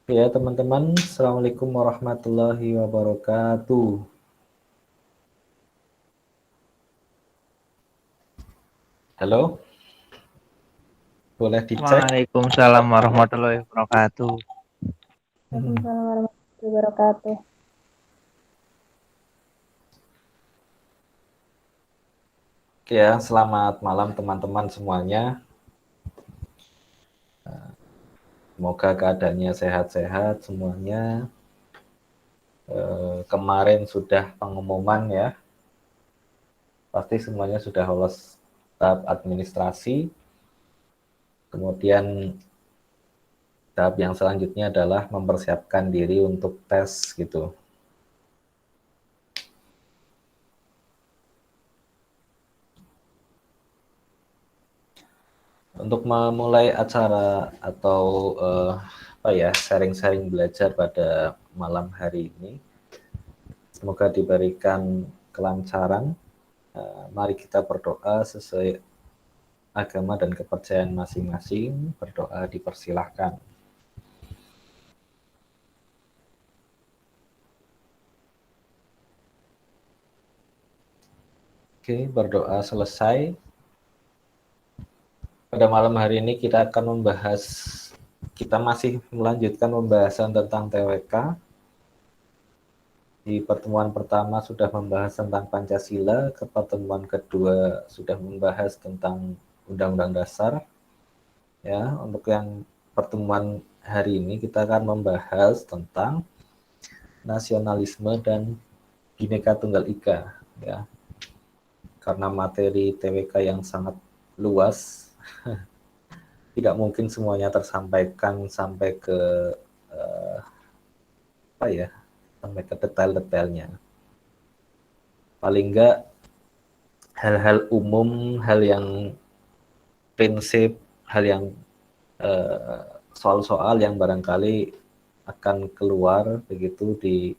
Ya, teman-teman, Assalamualaikum warahmatullahi wabarakatuh. Halo, boleh dicek? Waalaikumsalam warahmatullahi wabarakatuh. Waalaikumsalam warahmatullahi wabarakatuh. Ya, selamat malam teman-teman semuanya. Semoga keadaannya sehat-sehat semuanya. Kemarin sudah pengumuman ya, pasti semuanya sudah lolos tahap administrasi. Kemudian tahap yang selanjutnya adalah mempersiapkan diri untuk tes gitu. Untuk memulai acara atau sharing-sharing belajar pada malam hari ini, semoga diberikan kelancaran. Mari kita berdoa sesuai agama dan kepercayaan masing-masing. Berdoa dipersilahkan. Oke, berdoa selesai. Pada malam hari ini kita masih melanjutkan pembahasan tentang TWK. Di pertemuan pertama sudah membahas tentang Pancasila, ke pertemuan kedua sudah membahas tentang Undang-Undang Dasar. Ya, untuk yang pertemuan hari ini kita akan membahas tentang nasionalisme dan Bhinneka Tunggal Ika, ya. Karena materi TWK yang sangat luas, tidak mungkin semuanya tersampaikan sampai ke sampai ke detail-detailnya. Paling enggak hal-hal umum, hal yang prinsip, hal yang soal-soal yang barangkali akan keluar begitu di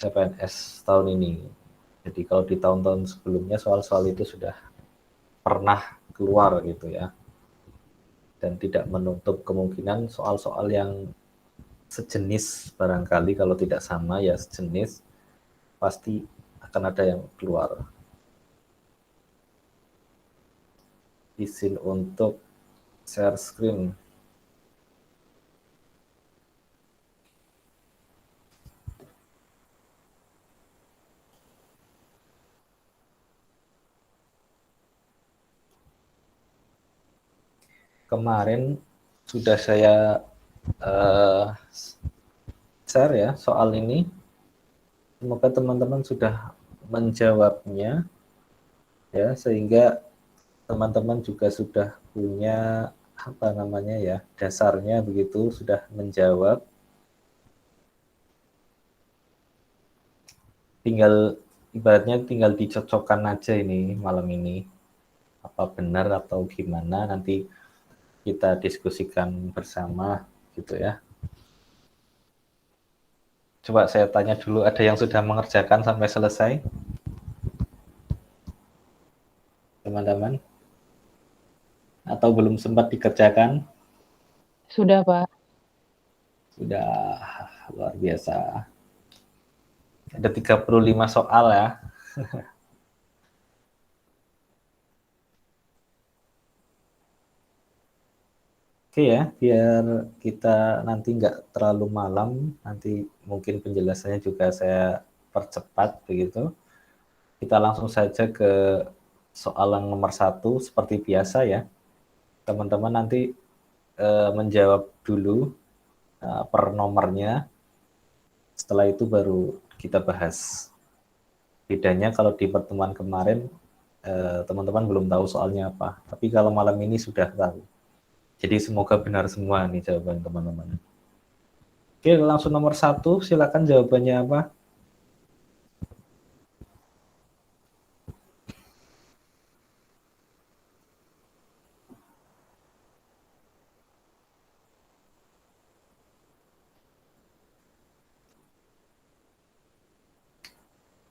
CPNS tahun ini. Jadi kalau di tahun-tahun sebelumnya soal-soal itu sudah pernah keluar gitu ya. Dan tidak menutup kemungkinan soal-soal yang sejenis barangkali, kalau tidak sama ya sejenis, pasti akan ada yang keluar. Izin untuk share screen. Kemarin sudah saya share ya soal ini. Semoga teman-teman sudah menjawabnya ya, sehingga teman-teman juga sudah punya dasarnya begitu, sudah menjawab. Ibaratnya tinggal dicocokkan aja ini malam ini, apa benar atau gimana, nanti kita diskusikan bersama gitu ya. Coba saya tanya dulu, ada yang sudah mengerjakan sampai selesai teman-teman, atau belum sempat dikerjakan? Sudah, Pak. Sudah, luar biasa. Ada 35 soal ya. Oke ya, biar kita nanti nggak terlalu malam, nanti mungkin penjelasannya juga saya percepat begitu. Kita langsung saja ke soal yang nomor 1 seperti biasa ya. Teman-teman nanti menjawab dulu per nomornya. Setelah itu baru kita bahas. Bedanya kalau di pertemuan kemarin teman-teman belum tahu soalnya apa, tapi kalau malam ini sudah tahu. Jadi semoga benar semua nih jawaban teman-teman. Oke, langsung nomor 1, silakan jawabannya apa?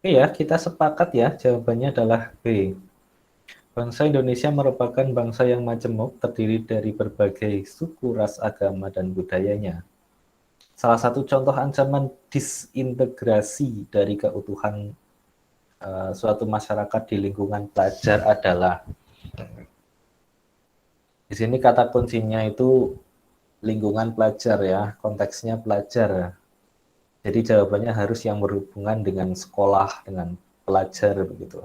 Oke ya, kita sepakat ya, jawabannya adalah B. Bangsa Indonesia merupakan bangsa yang majemuk, terdiri dari berbagai suku, ras, agama, dan budayanya. Salah satu contoh ancaman disintegrasi dari keutuhan suatu masyarakat di lingkungan pelajar adalah, di sini kata kuncinya itu lingkungan pelajar ya, konteksnya pelajar. Jadi jawabannya harus yang berhubungan dengan sekolah, dengan pelajar begitu.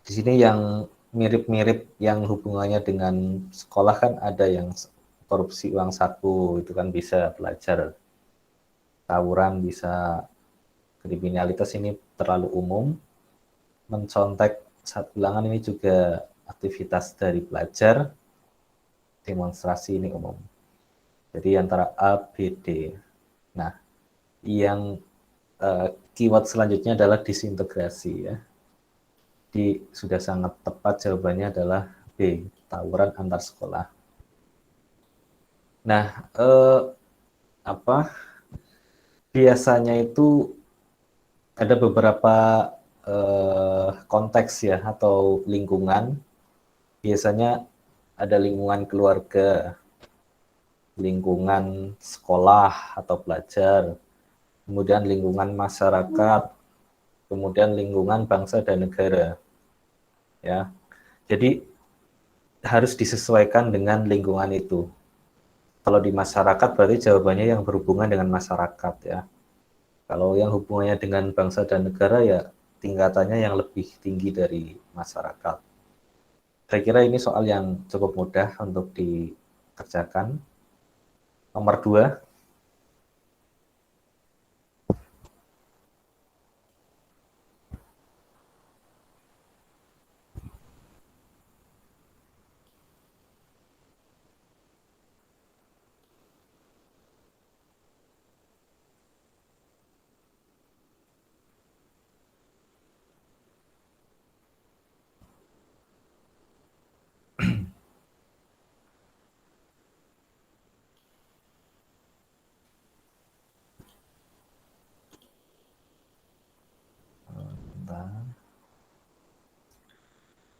Di sini yang mirip-mirip yang hubungannya dengan sekolah kan ada yang korupsi uang saku, itu kan bisa pelajar. Tawuran bisa, kriminalitas ini terlalu umum. Mencontek saat ulangan ini juga aktivitas dari pelajar. Demonstrasi ini umum. Jadi antara A, B, D. Nah, yang keyword selanjutnya adalah disintegrasi ya. Sudah sangat tepat jawabannya adalah B, tawuran antar sekolah. Nah, biasanya itu ada beberapa konteks ya atau lingkungan. Biasanya ada lingkungan keluarga, lingkungan sekolah atau pelajar, kemudian lingkungan masyarakat, kemudian lingkungan bangsa dan negara. Ya. Jadi harus disesuaikan dengan lingkungan itu. Kalau di masyarakat berarti jawabannya yang berhubungan dengan masyarakat ya. Kalau yang hubungannya dengan bangsa dan negara ya tingkatannya yang lebih tinggi dari masyarakat. Saya kira ini soal yang cukup mudah untuk dikerjakan. Nomor 2.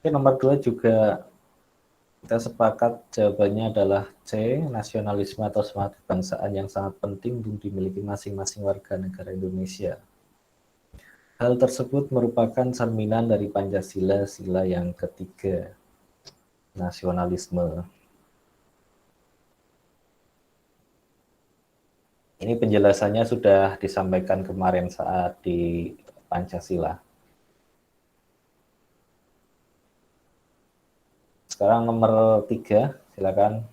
Oke, nomor 2 juga kita sepakat jawabannya adalah C, nasionalisme atau semangat kebangsaan yang sangat penting untuk dimiliki masing-masing warga negara Indonesia. Hal tersebut merupakan cerminan dari Pancasila, sila yang ketiga, nasionalisme. Ini penjelasannya sudah disampaikan kemarin saat di Pancasila. Sekarang nomor 3, silakan.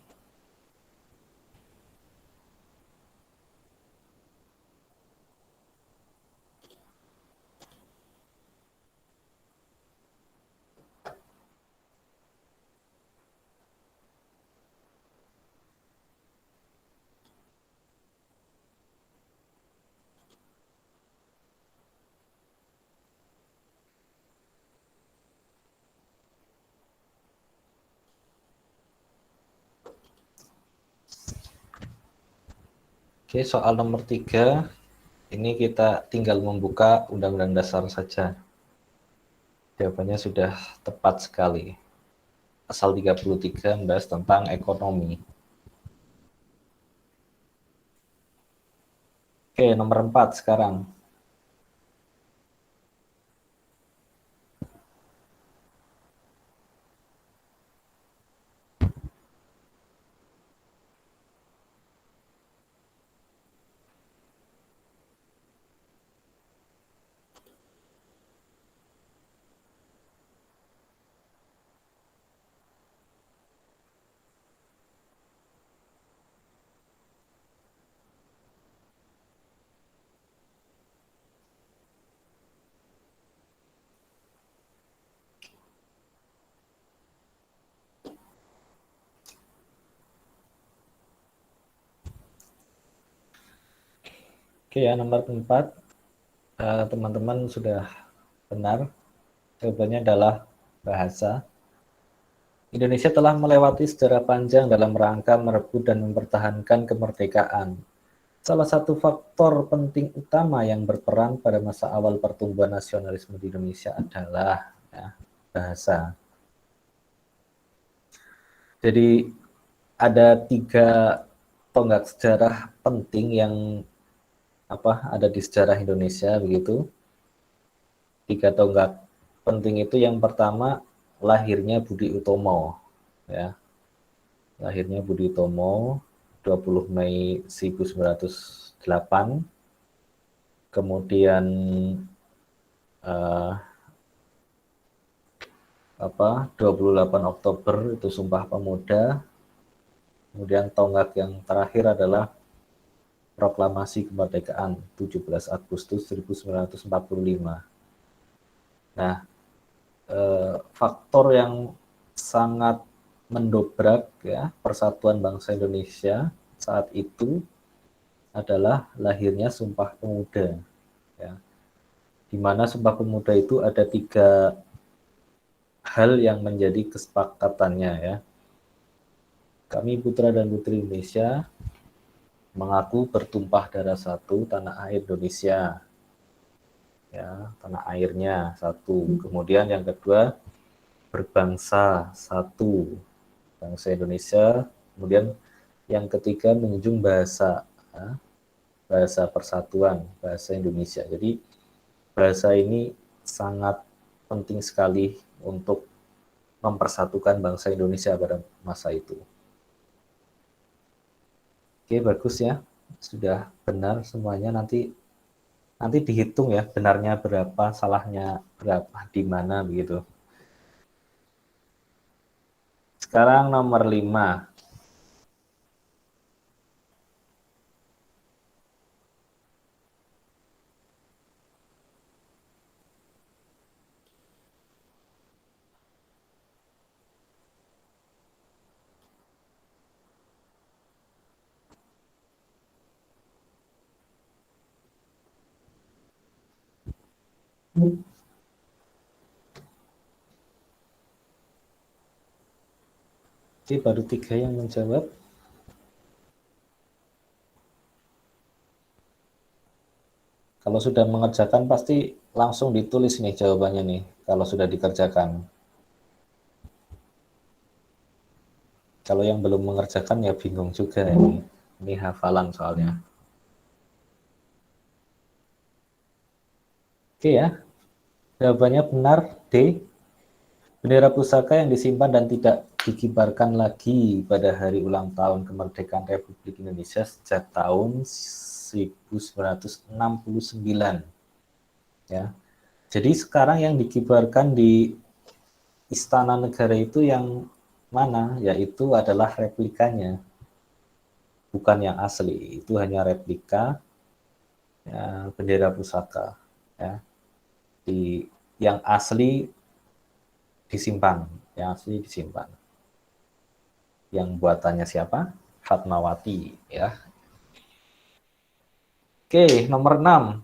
Oke, soal nomor 3, ini kita tinggal membuka Undang-Undang Dasar saja. Jawabannya sudah tepat sekali. Pasal 33 membahas tentang ekonomi. Oke, nomor 4 sekarang. Oke ya, nomor 4. Teman-teman sudah benar. Jawabannya adalah bahasa. Indonesia telah melewati sejarah panjang dalam rangka merebut dan mempertahankan kemerdekaan. Salah satu faktor penting utama yang berperan pada masa awal pertumbuhan nasionalisme di Indonesia adalah ya, bahasa. Jadi ada 3 tonggak sejarah penting yang ada di sejarah Indonesia begitu. 3 tonggak penting itu yang pertama lahirnya Budi Utomo ya. Lahirnya Budi Utomo 20 Mei 1908. Kemudian 28 Oktober itu Sumpah Pemuda. Kemudian tonggak yang terakhir adalah Proklamasi Kemerdekaan 17 Agustus 1945. Nah, faktor yang sangat mendobrak ya persatuan bangsa Indonesia saat itu adalah lahirnya Sumpah Pemuda ya. Di mana Sumpah Pemuda itu ada 3 hal yang menjadi kesepakatannya ya. Kami putra dan putri Indonesia mengaku bertumpah darah satu tanah air Indonesia. Ya, tanah airnya satu. Kemudian yang kedua berbangsa satu, bangsa Indonesia. Kemudian yang ketiga menjunjung bahasa, ya, bahasa persatuan, bahasa Indonesia. Jadi bahasa ini sangat penting sekali untuk mempersatukan bangsa Indonesia pada masa itu. Oke, bagus ya. Sudah benar semuanya. Nanti dihitung ya, benarnya berapa, salahnya berapa, di mana begitu. Sekarang nomor 5. Oke, baru 3 yang menjawab. Kalau sudah mengerjakan pasti langsung ditulis nih jawabannya nih, kalau sudah dikerjakan. Kalau yang belum mengerjakan ya bingung juga ini. Ini hafalan soalnya. Oke ya, jawabannya benar D. Bendera pusaka yang disimpan dan tidak dikibarkan lagi pada hari ulang tahun kemerdekaan Republik Indonesia sejak tahun 1969. Ya. Jadi sekarang yang dikibarkan di Istana Negara itu yang mana? Yaitu adalah replikanya, bukan yang asli. Itu hanya replika ya, bendera pusaka. Ya. Yang asli disimpan, Yang buatannya siapa? Fatmawati, ya. Oke, nomor 6.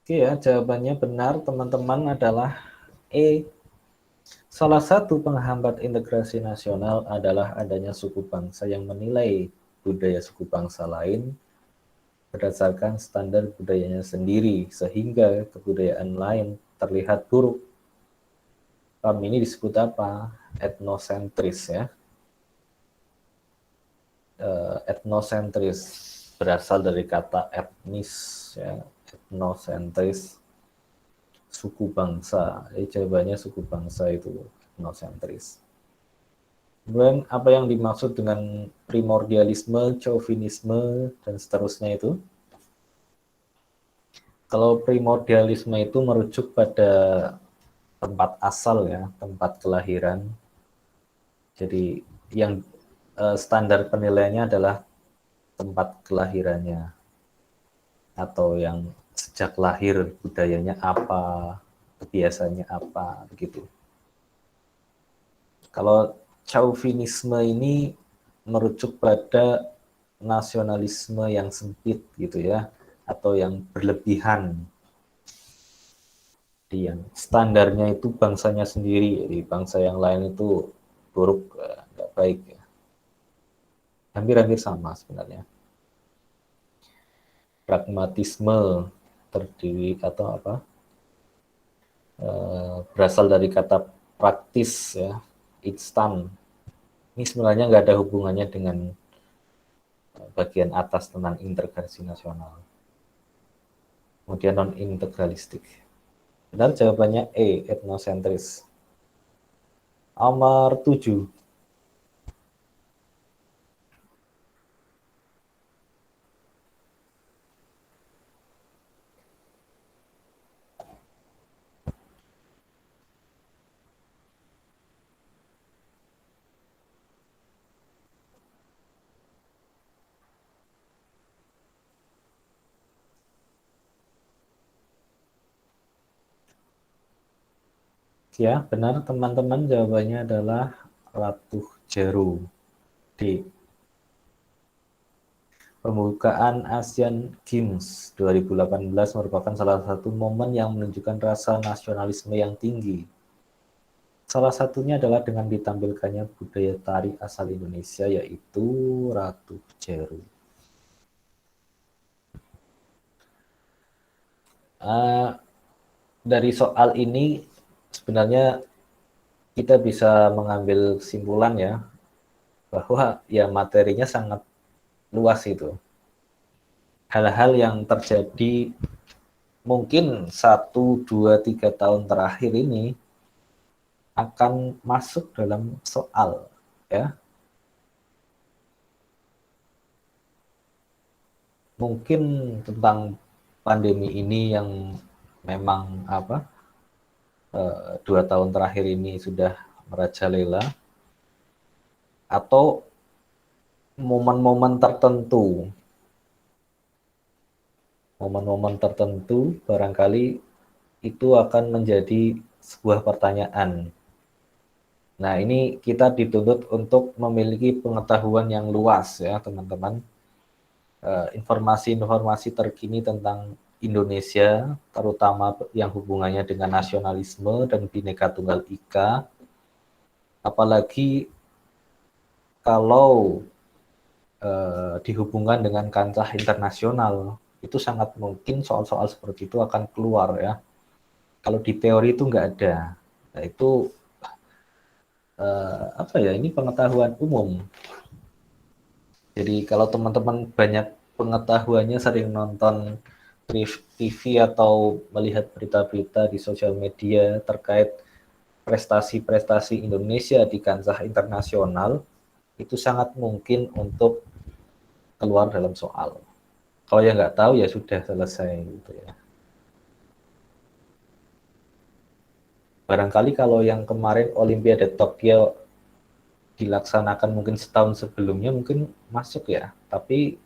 Oke ya, jawabannya benar teman-teman adalah E. Salah satu penghambat integrasi nasional adalah adanya suku bangsa yang menilai budaya suku bangsa lain berdasarkan standar budayanya sendiri, sehingga kebudayaan lain terlihat buruk. Term ini disebut apa? Etnosentris ya. Etnosentris berasal dari kata etnis ya, etnosentris, suku bangsa. Jadi jawabannya suku bangsa itu etnosentris. Kemudian apa yang dimaksud dengan primordialisme, chauvinisme, dan seterusnya itu? Kalau primordialisme itu merujuk pada tempat asal ya, tempat kelahiran. Jadi yang standar penilaiannya adalah tempat kelahirannya, atau yang sejak lahir budayanya apa, biasanya apa, begitu. Kalau chauvinisme ini merujuk pada nasionalisme yang sempit gitu ya, atau yang berlebihan. Yang standarnya itu bangsanya sendiri, jadi bangsa yang lain itu buruk, nggak baik. Ya. Hampir-hampir sama sebenarnya. Pragmatisme terdiri atau apa? Berasal dari kata praktis ya, instan. Ini sebenarnya nggak ada hubungannya dengan bagian atas tentang integrasi nasional. Kemudian non-integralistik. Benar jawabannya E, etnosentris. Nomor 7. Ya, benar teman-teman, jawabannya adalah Ratu Jeru. D. Pembukaan Asian Games 2018 merupakan salah satu momen yang menunjukkan rasa nasionalisme yang tinggi. Salah satunya adalah dengan ditampilkannya budaya tari asal Indonesia, yaitu Ratu Jeru. Dari soal ini sebenarnya kita bisa mengambil kesimpulan ya, bahwa ya materinya sangat luas itu. Hal-hal yang terjadi mungkin 1, 2, 3 tahun terakhir ini akan masuk dalam soal ya. Mungkin tentang pandemi ini yang memang 2 tahun terakhir ini sudah merajalela, atau momen-momen tertentu barangkali itu akan menjadi sebuah pertanyaan. Nah, ini kita dituntut untuk memiliki pengetahuan yang luas ya, teman-teman. Informasi-informasi terkini tentang Indonesia, terutama yang hubungannya dengan nasionalisme dan Bhinneka Tunggal Ika. Apalagi kalau dihubungkan dengan kancah internasional, itu sangat mungkin soal-soal seperti itu akan keluar ya. Kalau di teori itu nggak ada. Nah, itu ini pengetahuan umum. Jadi kalau teman-teman banyak pengetahuannya, sering nonton TV atau melihat berita-berita di sosial media terkait prestasi-prestasi Indonesia di kancah internasional, itu sangat mungkin untuk keluar dalam soal. Kalau yang nggak tahu ya sudah selesai gitu ya. Barangkali kalau yang kemarin Olimpiade Tokyo dilaksanakan mungkin setahun sebelumnya mungkin masuk ya, tapi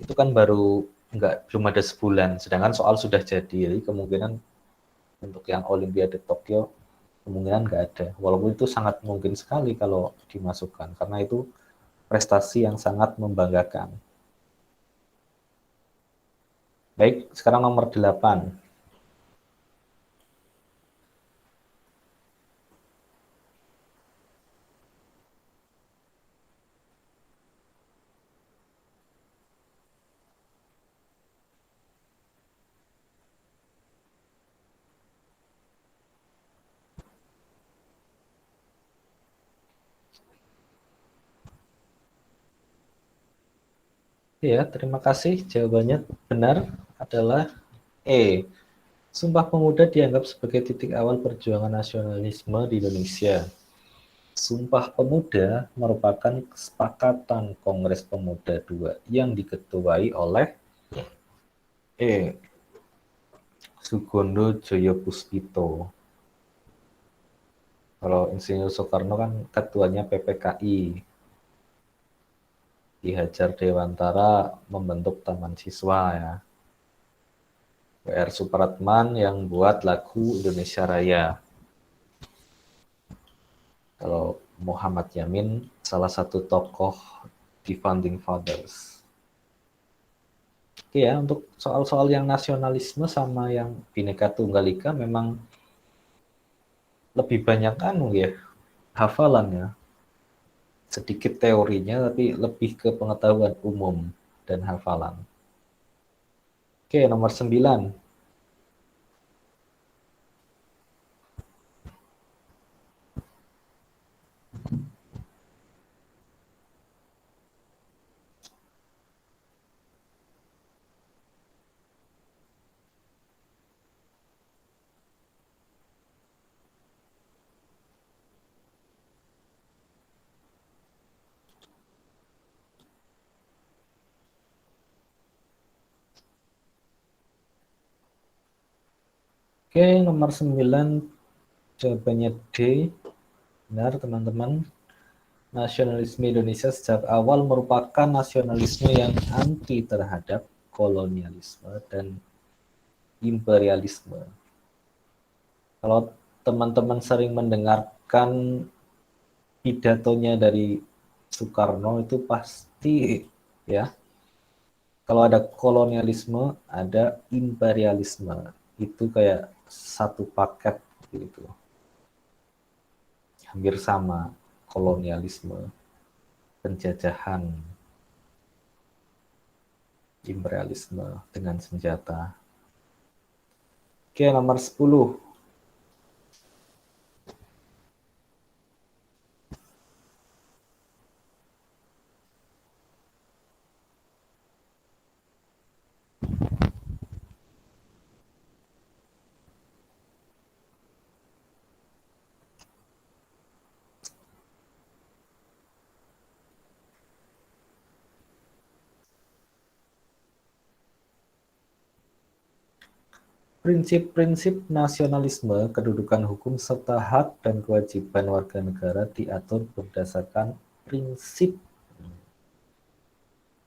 itu kan belum ada sebulan, sedangkan soal sudah jadi, jadi kemungkinan untuk yang Olimpiade Tokyo kemungkinan nggak ada, walaupun itu sangat mungkin sekali kalau dimasukkan, karena itu prestasi yang sangat membanggakan. Baik, sekarang nomor 8. Ya, terima kasih. Jawabannya benar adalah E. Sumpah Pemuda dianggap sebagai titik awal perjuangan nasionalisme di Indonesia. Sumpah Pemuda merupakan kesepakatan Kongres Pemuda II yang diketuai oleh E. Sugondo Joyopuspito. Kalau Insinyur Soekarno kan ketuanya PPKI. Ki Hajar Dewantara membentuk Taman Siswa ya. W.R. Supratman yang buat lagu Indonesia Raya. Kalau Muhammad Yamin salah satu tokoh di Founding Fathers. Oke ya, untuk soal-soal yang nasionalisme sama yang Bhinneka Tunggal Ika memang lebih banyak ya, hafalannya. Sedikit teorinya tapi lebih ke pengetahuan umum dan hafalan. Oke, nomor 9. Oke, nomor 9 jawabannya D. Benar, teman-teman. Nasionalisme Indonesia sejak awal merupakan nasionalisme yang anti terhadap kolonialisme dan imperialisme. Kalau teman-teman sering mendengarkan pidatonya dari Soekarno itu pasti ya, kalau ada kolonialisme, ada imperialisme. Itu kayak satu paket gitu. Hampir sama, kolonialisme, penjajahan, imperialisme dengan senjata. Oke, nomor 10. Prinsip-prinsip nasionalisme, kedudukan hukum, serta hak dan kewajiban warga negara diatur berdasarkan prinsip.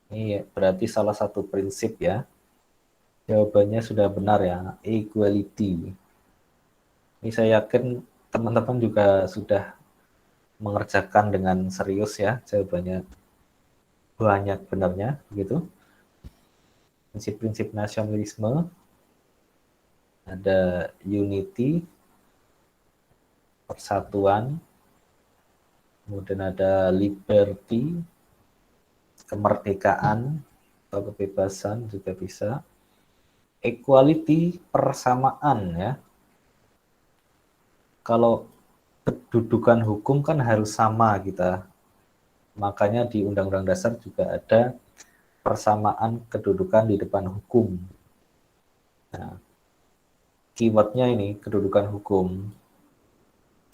Ini berarti salah satu prinsip ya. Jawabannya sudah benar ya, equality. Ini saya yakin teman-teman juga sudah mengerjakan dengan serius ya, jawabannya banyak benarnya, begitu. Prinsip-prinsip nasionalisme, ada unity, persatuan, kemudian ada liberty, kemerdekaan atau kebebasan juga bisa, equality, persamaan ya. Kalau kedudukan hukum kan harus sama kita, makanya di Undang-Undang Dasar juga ada persamaan kedudukan di depan hukum. Nah, keywordnya ini kedudukan hukum.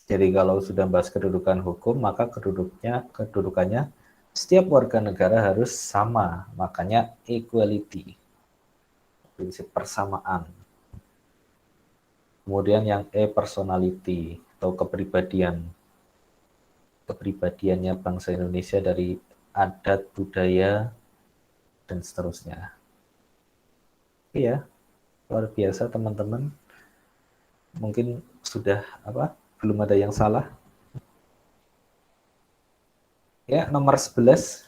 Jadi kalau sudah bahas kedudukan hukum, maka kedudukannya setiap warga negara harus sama, makanya equality, prinsip persamaan. Kemudian yang personality atau kepribadian. Kepribadiannya bangsa Indonesia dari adat, budaya, dan seterusnya. Iya, luar biasa teman-teman. Mungkin sudah belum ada yang salah. Ya, nomor 11.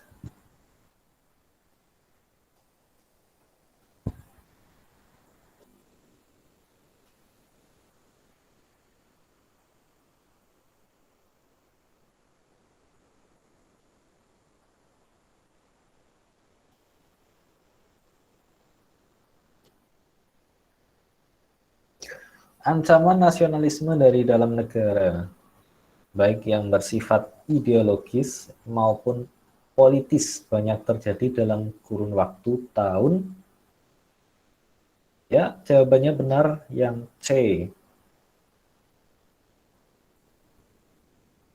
Ancaman nasionalisme dari dalam negara, baik yang bersifat ideologis maupun politis, banyak terjadi dalam kurun waktu tahun. Ya, jawabannya benar yang C.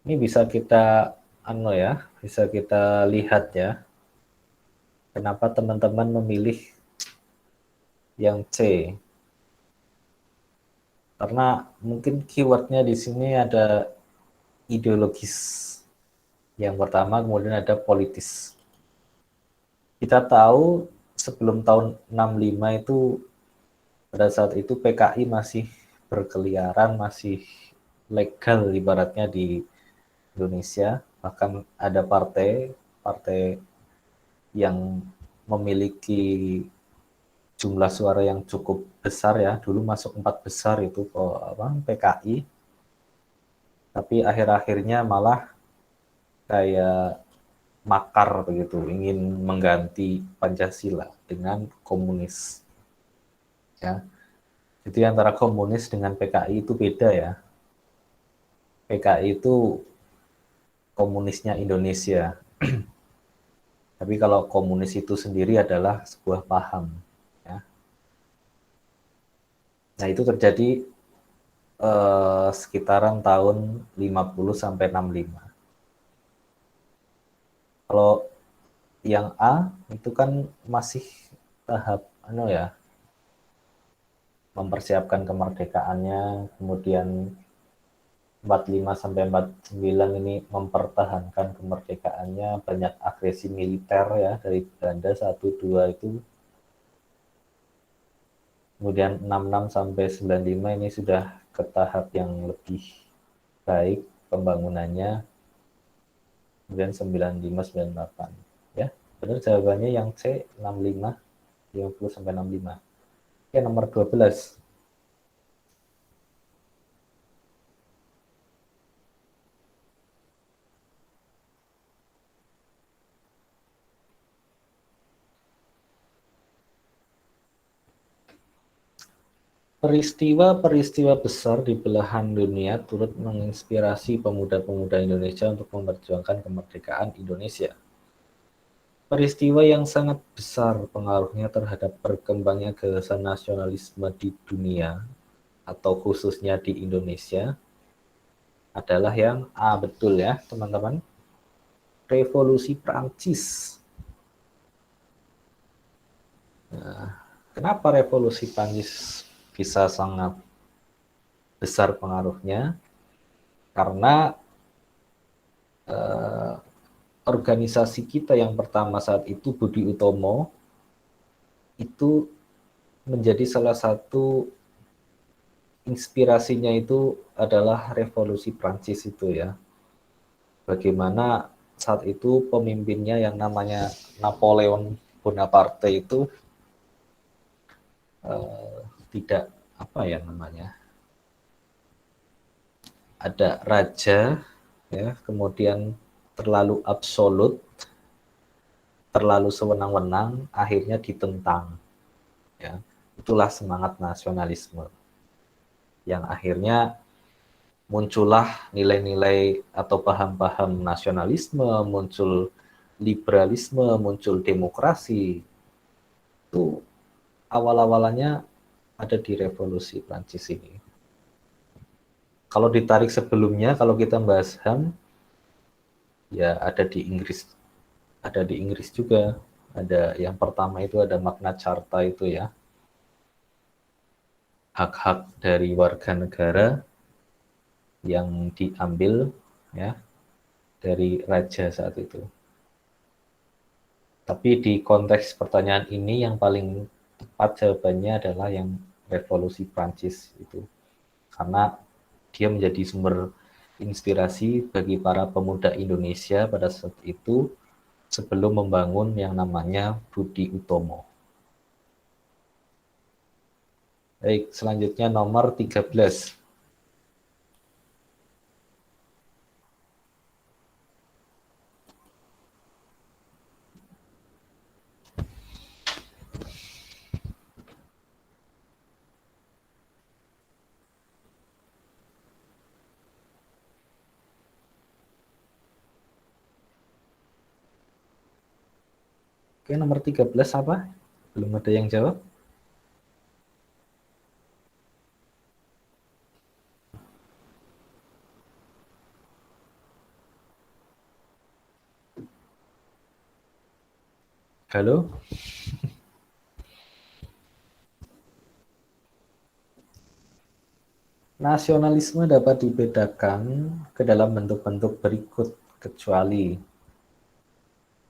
Ini bisa kita bisa kita lihat ya. Kenapa teman-teman memilih yang C? Karena mungkin keywordnya di sini ada ideologis. Yang pertama, kemudian ada politis. Kita tahu sebelum tahun 65 itu, pada saat itu PKI masih berkeliaran, masih legal ibaratnya di Indonesia, bahkan ada partai yang memiliki jumlah suara yang cukup besar ya, dulu masuk 4 besar itu PKI, tapi akhir-akhirnya malah kayak makar begitu, ingin mengganti Pancasila dengan komunis. Ya, jadi antara komunis dengan PKI itu beda ya. PKI itu komunisnya Indonesia, tapi kalau komunis itu sendiri adalah sebuah paham. Ya. Nah itu terjadi sekitaran tahun 50 sampai 65. Kalau yang A itu kan masih tahap ya, mempersiapkan kemerdekaannya, kemudian 45 sampai 49 ini mempertahankan kemerdekaannya, banyak agresi militer ya dari Belanda 1 2 itu. Kemudian 66 sampai 95 ini sudah ke tahap yang lebih baik pembangunannya. Kemudian 95 98 ya. Benar jawabannya yang C 65 50 sampai 65. Oke, nomor 12. Peristiwa-peristiwa besar di belahan dunia turut menginspirasi pemuda-pemuda Indonesia untuk memperjuangkan kemerdekaan Indonesia. Peristiwa yang sangat besar pengaruhnya terhadap berkembangnya gagasan nasionalisme di dunia atau khususnya di Indonesia adalah yang A, betul ya teman-teman, Revolusi Prancis. Nah, kenapa Revolusi Prancis bisa sangat besar pengaruhnya? Karena organisasi kita yang pertama saat itu, Budi Utomo, itu menjadi salah satu inspirasinya itu adalah Revolusi Prancis itu ya. Bagaimana saat itu pemimpinnya yang namanya Napoleon Bonaparte itu tidak ada raja ya, kemudian terlalu absolut, terlalu sewenang-wenang, akhirnya ditentang ya. Itulah semangat nasionalisme yang akhirnya muncullah nilai-nilai atau paham-paham nasionalisme, muncul liberalisme, muncul demokrasi. Itu awal-awalannya ada di Revolusi Prancis ini. Kalau ditarik sebelumnya, kalau kita bahas HAM, ya ada di Inggris juga. Ada yang pertama itu ada Magna Carta itu ya, hak-hak dari warga negara yang diambil ya dari raja saat itu. Tapi di konteks pertanyaan ini yang paling tepat jawabannya adalah yang Revolusi Prancis itu. Karena dia menjadi sumber inspirasi bagi para pemuda Indonesia pada saat itu sebelum membangun yang namanya Budi Utomo. Baik, selanjutnya nomor 13. Oke, nomor 13 apa? Belum ada yang jawab? Halo? Nasionalisme dapat dibedakan ke dalam bentuk-bentuk berikut kecuali.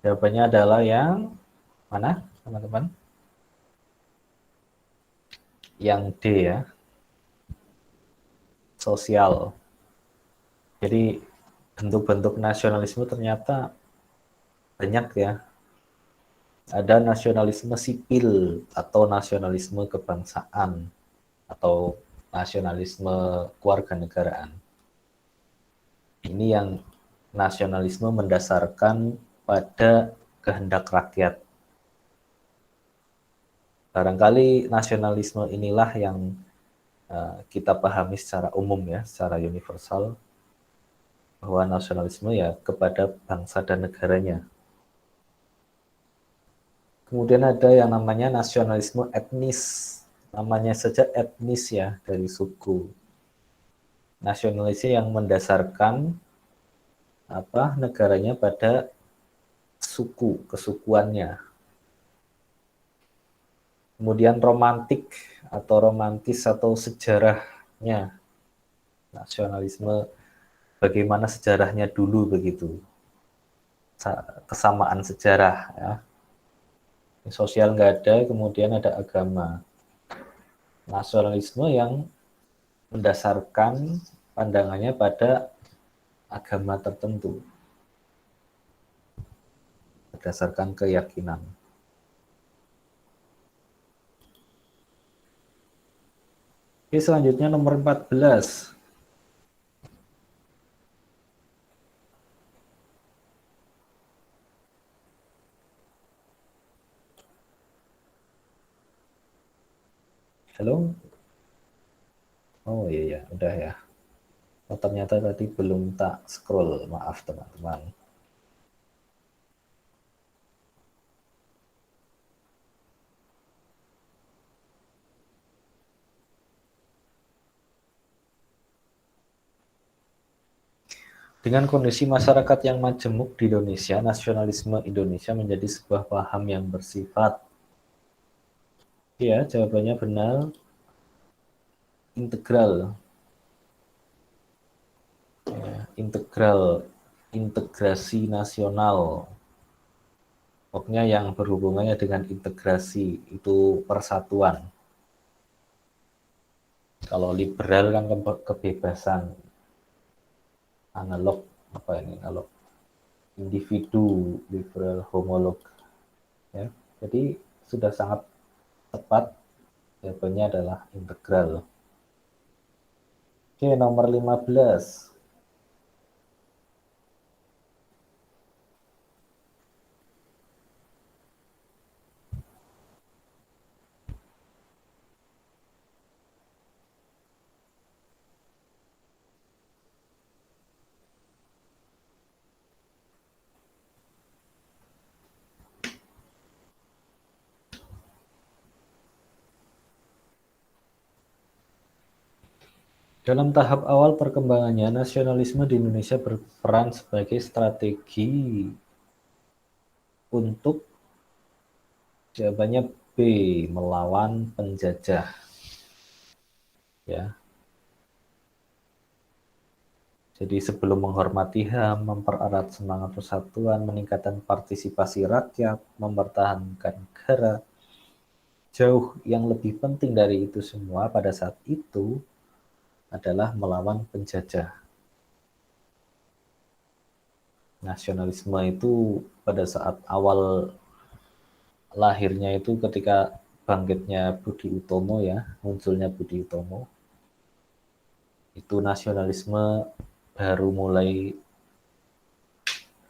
Jawabannya adalah yang mana, teman-teman? Yang D ya. Sosial. Jadi bentuk-bentuk nasionalisme ternyata banyak ya. Ada nasionalisme sipil atau nasionalisme kebangsaan atau nasionalisme kewarganegaraan. Ini yang nasionalisme mendasarkan pada kehendak rakyat. Barangkali nasionalisme inilah yang kita pahami secara umum ya, secara universal, bahwa nasionalisme ya kepada bangsa dan negaranya. Kemudian ada yang namanya nasionalisme etnis. Namanya saja etnis ya, dari suku. Nasionalisme yang mendasarkan negaranya pada suku, kesukuannya. Kemudian romantik atau romantis atau sejarahnya. Nasionalisme bagaimana sejarahnya dulu begitu. Kesamaan sejarah ya. Sosial nggak ada, kemudian ada agama. Nasionalisme yang mendasarkan pandangannya pada agama tertentu, berdasarkan keyakinan. Oke, selanjutnya nomor 14. Halo? Oh iya, udah ya. Oh, ternyata tadi belum tak scroll, maaf teman-teman. Dengan kondisi masyarakat yang majemuk di Indonesia, nasionalisme Indonesia menjadi sebuah paham yang bersifat, ya jawabannya benar, integral. Integral, integrasi nasional. Pokoknya yang berhubungannya dengan integrasi, itu persatuan. Kalau liberal kan kebebasan, analog, analog, individu, liberal, homolog. Ya. Jadi sudah sangat tepat, jawabannya adalah integral. Oke, nomor 15. Dalam tahap awal perkembangannya, nasionalisme di Indonesia berperan sebagai strategi untuk, jawabannya B, melawan penjajah. Ya. Jadi sebelum menghormati HAM, mempererat semangat persatuan, meningkatkan partisipasi rakyat, mempertahankan negara, jauh yang lebih penting dari itu semua pada saat itu adalah melawan penjajah. Nasionalisme itu pada saat awal lahirnya itu ketika bangkitnya Budi Utomo ya, munculnya Budi Utomo, itu nasionalisme baru mulai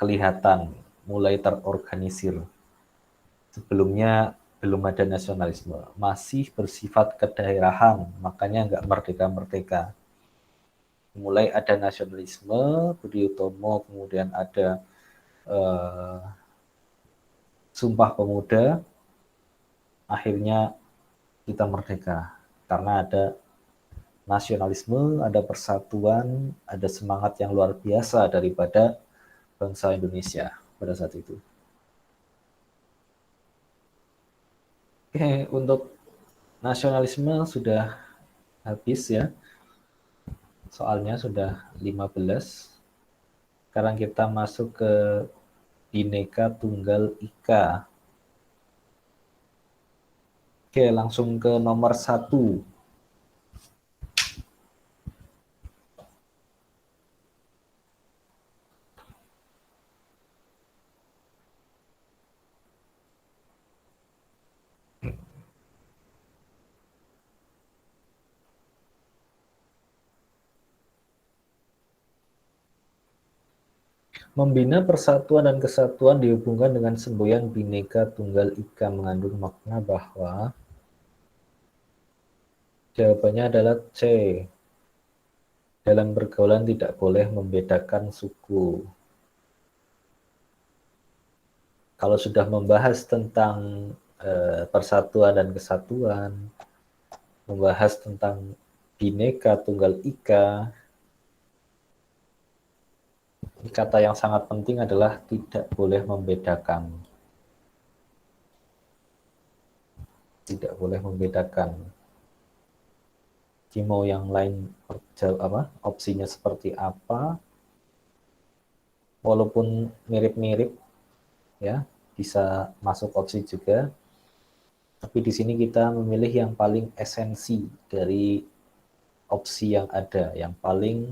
kelihatan, mulai terorganisir. Sebelumnya belum ada nasionalisme, masih bersifat kedaerahan, makanya nggak merdeka-merdeka. Mulai ada nasionalisme, Budi Utomo, kemudian ada Sumpah Pemuda, akhirnya kita merdeka. Karena ada nasionalisme, ada persatuan, ada semangat yang luar biasa daripada bangsa Indonesia pada saat itu. Oke, untuk nasionalisme sudah habis ya. Soalnya sudah 15. Sekarang kita masuk ke Bhinneka Tunggal Ika. Oke, langsung ke nomor 1. Membina persatuan dan kesatuan dihubungkan dengan semboyan Bhinneka Tunggal Ika mengandung makna bahwa jawabannya adalah C. Dalam pergaulan tidak boleh membedakan suku. Kalau sudah membahas tentang persatuan dan kesatuan, membahas tentang Bhinneka Tunggal Ika, kata yang sangat penting adalah tidak boleh membedakan. Tidak boleh membedakan. Jadi mau yang lain opsinya seperti apa, walaupun mirip-mirip ya, bisa masuk opsi juga. Tapi di sini kita memilih yang paling esensi dari opsi yang ada, yang paling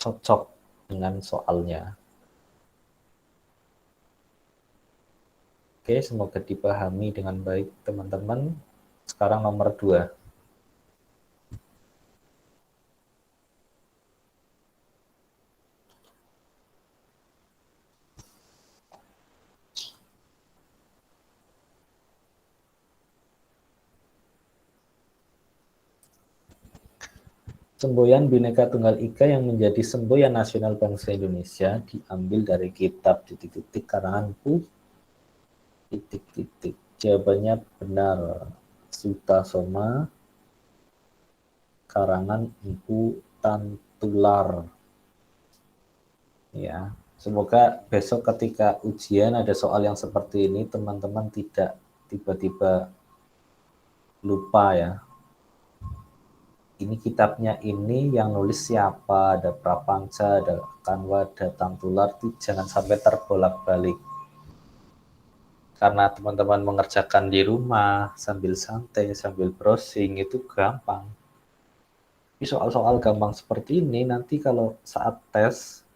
cocok dengan soalnya. Oke, semoga dipahami dengan baik teman-teman. Sekarang nomor 2. Semboyan Bhinneka Tunggal Ika yang menjadi semboyan nasional bangsa Indonesia diambil dari kitab karangan Pu. Jawabannya benar. Sutasoma, karangan Empu Tantular. Ya, semoga besok ketika ujian ada soal yang seperti ini, teman-teman tidak tiba-tiba lupa ya. Ini kitabnya ini yang nulis siapa, ada Prapanca, ada Kanwa, ada Tantular, itu jangan sampai terbolak-balik. Karena teman-teman mengerjakan di rumah, sambil santai, sambil browsing, itu gampang. Tapi soal-soal gampang seperti ini, nanti kalau saat tes,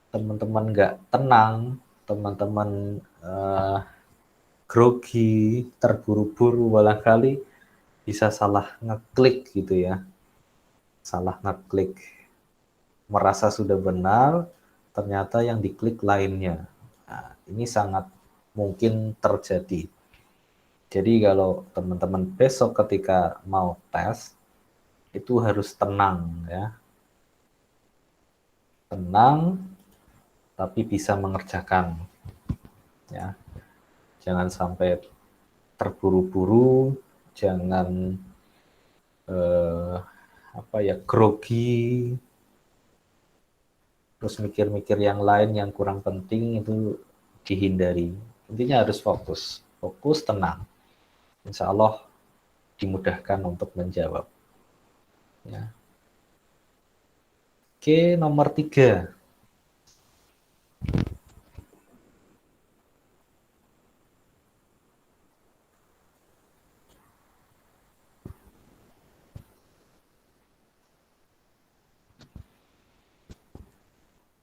teman-teman nggak tenang, teman-teman grogi, terburu-buru, barangkali bisa salah ngeklik gitu ya. Salah ngeklik. Merasa sudah benar, ternyata yang diklik lainnya. Nah, ini sangat mungkin terjadi. Jadi kalau teman-teman besok ketika mau tes, itu harus tenang ya. Tenang, tapi bisa mengerjakan. Ya. Jangan sampai terburu-buru, jangan grogi, terus mikir-mikir yang lain yang kurang penting itu dihindari. Intinya harus fokus, tenang. Insya Allah dimudahkan untuk menjawab. Ya. Oke, nomor 3.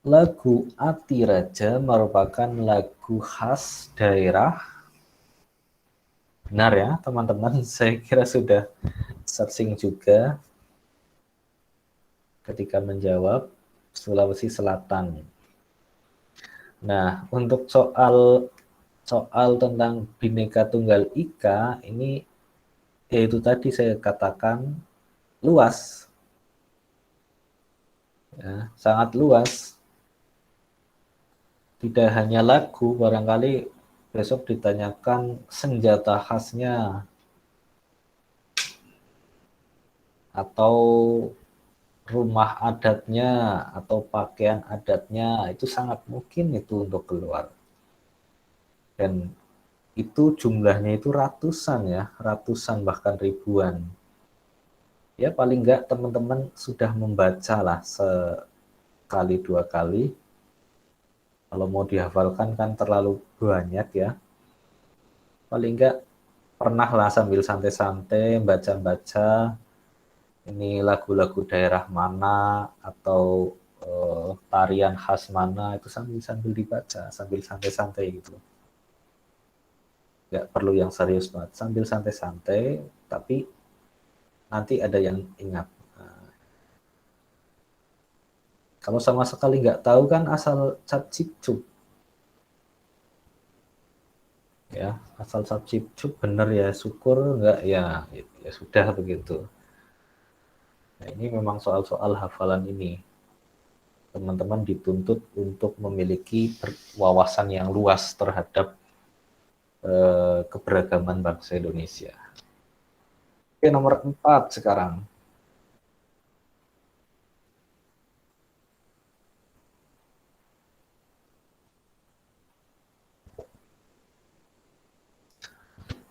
Lagu Atiraja merupakan lagu khas daerah. Benar ya, teman-teman? Saya kira sudah searching juga ketika menjawab Sulawesi Selatan. Nah, untuk soal tentang Bhinneka Tunggal Ika ini yaitu tadi saya katakan luas. Ya, sangat luas. Tidak hanya lagu, barangkali besok ditanyakan senjata khasnya atau rumah adatnya atau pakaian adatnya, itu sangat mungkin itu untuk keluar. Dan itu jumlahnya itu ratusan ya, ratusan bahkan ribuan. Ya paling enggak teman-teman sudah membaca lah sekali 2 kali. Kalau mau dihafalkan kan terlalu banyak ya. Paling enggak pernah lah sambil santai-santai baca-baca ini lagu-lagu daerah mana atau tarian khas mana, itu sambil dibaca, sambil santai-santai gitu. Nggak perlu yang serius banget, sambil santai-santai, tapi nanti ada yang ingat. Kalau sama sekali nggak tahu kan asal cap-cip-cup. Ya, asal cap-cip-cup benar ya syukur, nggak ya, ya sudah begitu. Nah, ini memang soal-soal hafalan ini. Teman-teman dituntut untuk memiliki wawasan yang luas terhadap keberagaman bangsa Indonesia. Oke, nomor 4 sekarang.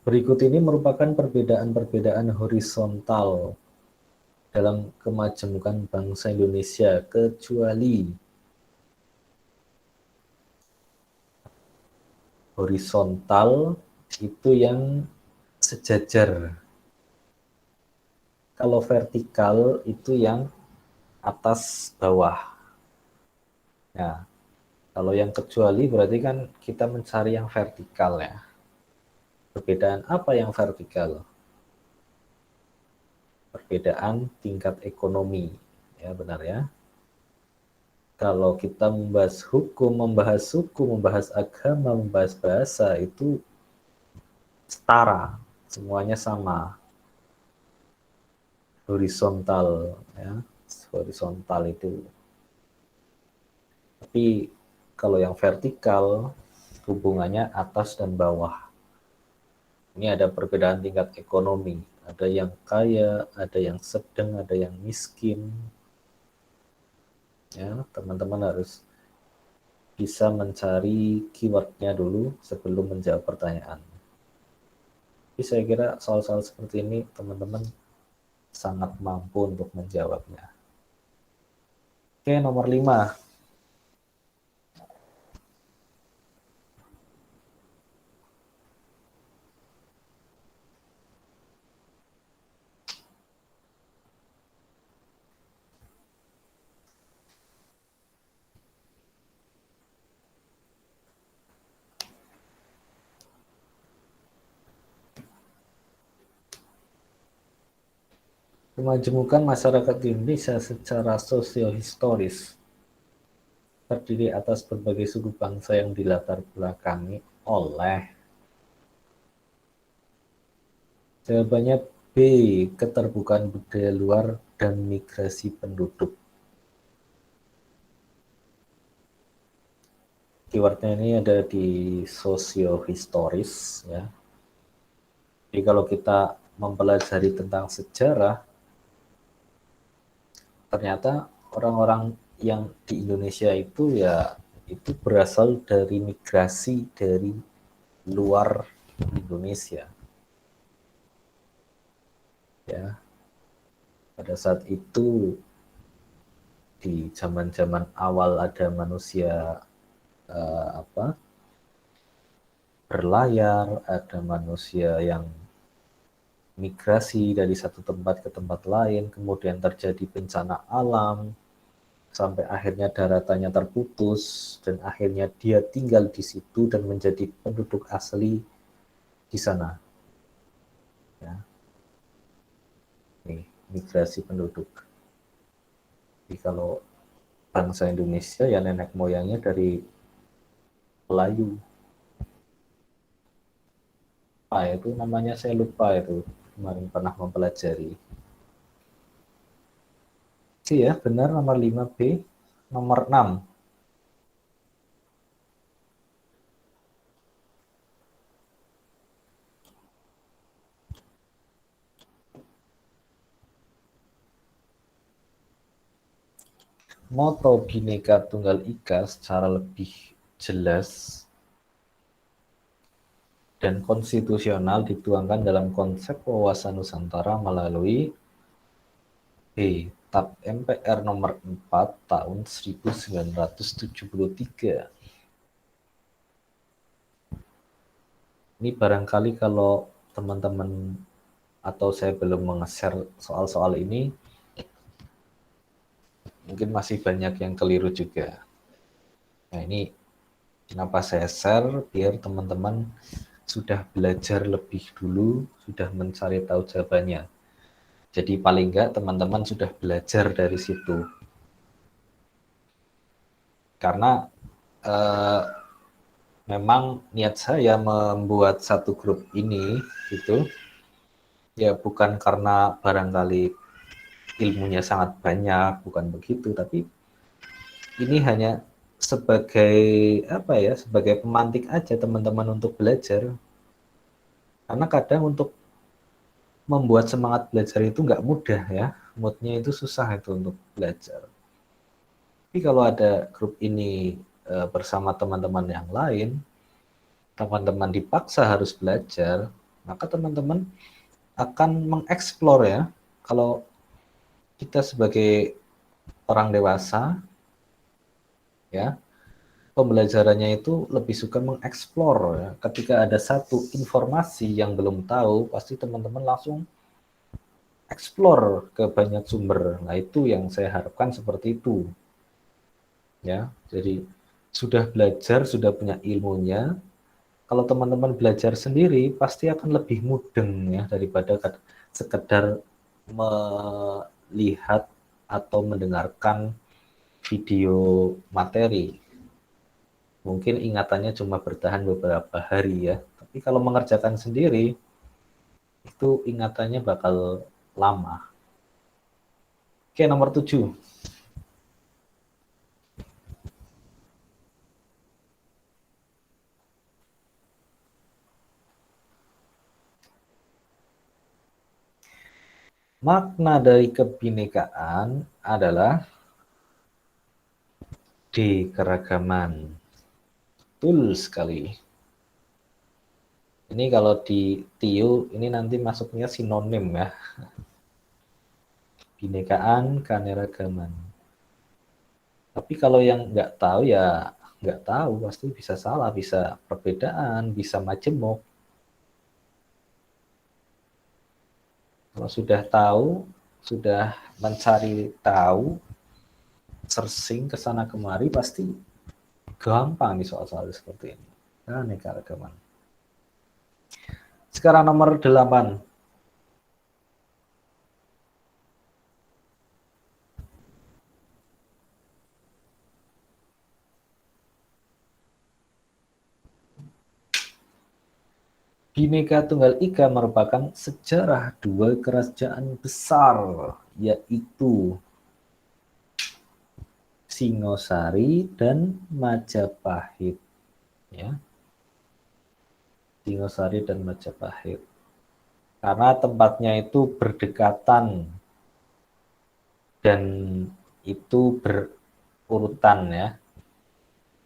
Berikut ini merupakan perbedaan-perbedaan horizontal dalam kemajemukan bangsa Indonesia, kecuali horizontal itu yang sejajar. Kalau vertikal itu yang atas bawah. Nah, kalau yang kecuali berarti kan kita mencari yang vertikal ya. Perbedaan apa yang vertikal? Perbedaan tingkat ekonomi. Ya, benar ya. Kalau kita membahas agama, membahas bahasa, itu setara, semuanya sama. Horizontal ya, horizontal itu. Tapi kalau yang vertikal hubungannya atas dan bawah. Ini ada perbedaan tingkat ekonomi, ada yang kaya, ada yang sedang, ada yang miskin. Ya, teman-teman harus bisa mencari keywordnya dulu sebelum menjawab pertanyaan. Jadi saya kira soal-soal seperti ini teman-teman sangat mampu untuk menjawabnya. Oke, nomor 5. Kemajemukan masyarakat Indonesia secara sosiohistoris terdiri atas berbagai suku bangsa yang dilatar belakangi oleh. Jawabannya B, keterbukaan budaya luar dan migrasi penduduk. Keywordnya ini ada di sosiohistoris ya. Jadi kalau kita mempelajari tentang sejarah, ternyata orang-orang yang di Indonesia itu ya itu berasal dari migrasi dari luar Indonesia. Ya. Pada saat itu di zaman-zaman awal ada manusia berlayar, ada manusia yang migrasi dari satu tempat ke tempat lain, kemudian terjadi bencana alam, sampai akhirnya daratannya terputus, dan akhirnya dia tinggal di situ dan menjadi penduduk asli di sana. Ya. Nih, migrasi penduduk. Jadi kalau bangsa Indonesia ya nenek moyangnya dari Melayu. Itu namanya saya lupa itu, kemarin pernah mempelajari. Ya, benar nomor 5B. Nomor 6. Moto Bhinneka Tunggal Ika secara lebih jelas dan konstitusional dituangkan dalam konsep wawasan Nusantara melalui B. TAP MPR nomor 4 tahun 1973. Ini barangkali kalau teman-teman atau saya belum menge-share soal-soal ini, mungkin masih banyak yang keliru juga. Nah, ini kenapa saya share, biar teman-teman sudah belajar lebih dulu, sudah mencari tahu jawabannya. Jadi paling enggak teman-teman sudah belajar dari situ. Karena memang niat saya membuat satu grup ini itu ya bukan karena barangkali ilmunya sangat banyak, bukan begitu, tapi ini hanya sebagai apa ya, sebagai pemantik aja teman-teman untuk belajar. Karena kadang untuk membuat semangat belajar itu nggak mudah ya, moodnya itu susah itu untuk belajar. Tapi kalau ada grup ini bersama teman-teman yang lain, teman-teman dipaksa harus belajar, maka teman-teman akan mengeksplor ya. Kalau kita sebagai orang dewasa, ya, pembelajarannya itu lebih suka mengeksplor ya. Ketika ada satu informasi yang belum tahu, pasti teman-teman langsung explore ke banyak sumber. Nah, itu yang saya harapkan seperti itu. Ya, jadi sudah belajar, sudah punya ilmunya. Kalau teman-teman belajar sendiri, pasti akan lebih mudeng ya daripada sekedar melihat atau mendengarkan video materi. Mungkin ingatannya cuma bertahan beberapa hari ya. Tapi kalau mengerjakan sendiri, itu ingatannya bakal lama. Oke, nomor 7. Makna dari kebinekaan adalah kekeragaman. Betul sekali. Ini kalau di TIU, ini nanti masuknya sinonim ya. Binekaan, keanekaragaman. Tapi kalau yang nggak tahu ya nggak tahu, pasti bisa salah, bisa perbedaan, bisa majemuk. Kalau sudah tahu, sudah mencari tahu, searching ke sana kemari, pasti gampang nih soal-soal seperti ini. Keanekaragaman. Sekarang nomor 8. Bhinneka Tunggal Ika merupakan sejarah dua kerajaan besar, yaitu Singosari dan Majapahit. Ya, Singosari dan Majapahit. Karena tempatnya itu berdekatan dan itu berurutan ya.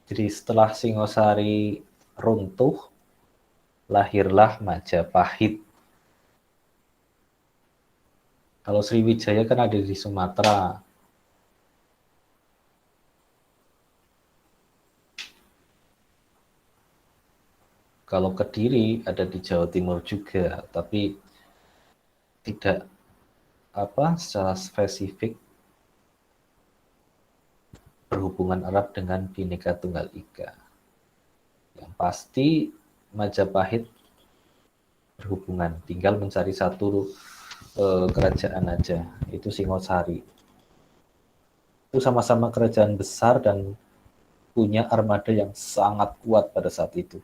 Jadi setelah Singosari runtuh, lahirlah Majapahit. Kalau Sriwijaya kan ada di Sumatera. Kalau Kediri ada di Jawa Timur juga, tapi tidak secara spesifik berhubungan erat dengan Bhinneka Tunggal Ika. Yang pasti Majapahit berhubungan, tinggal mencari satu kerajaan aja, itu Singosari. Itu sama-sama kerajaan besar dan punya armada yang sangat kuat pada saat itu.